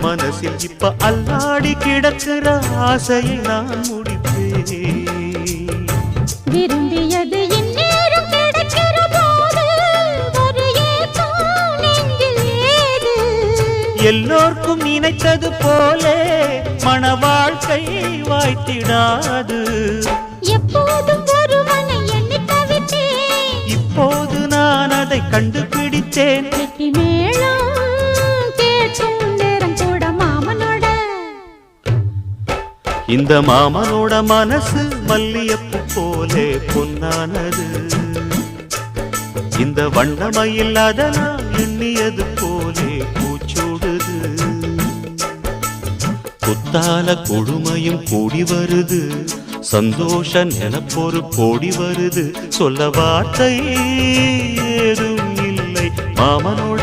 மனசில் இப்ப அல்லாடி கிடக்கிற ஆசையை நான் முடிப்பேன். விரும்பியது இந்நேரம் கிடைக்கிற போது ஒரு ஏக்கம் நெஞ்சில் ஏது? எல்லோர்க்கும் நினைத்தது போலே மன வாழ்க்கை வாய்த்திடாது. எப்போதும் ஒருவனை எண்ணி தவித்தேன், இப்போது நான் அதை கண்டுபிடித்தேன். கெட்டி மேளம் கேட்கும் நேரம் கூட மாமனோட. இந்த மாமனோட மனசு மல்லியப்பு போலே பொன்னானது. இந்த வண்ணமயில் அதனால் எண்ணியது போலே பூச்சூடுது. குத்தால கொடுமையும் கூடி வருது, சந்தோஷ நிலப்பொரு கோடி வருது. சொல்ல வார்த்தை ஏதும் இல்லை மாமனோட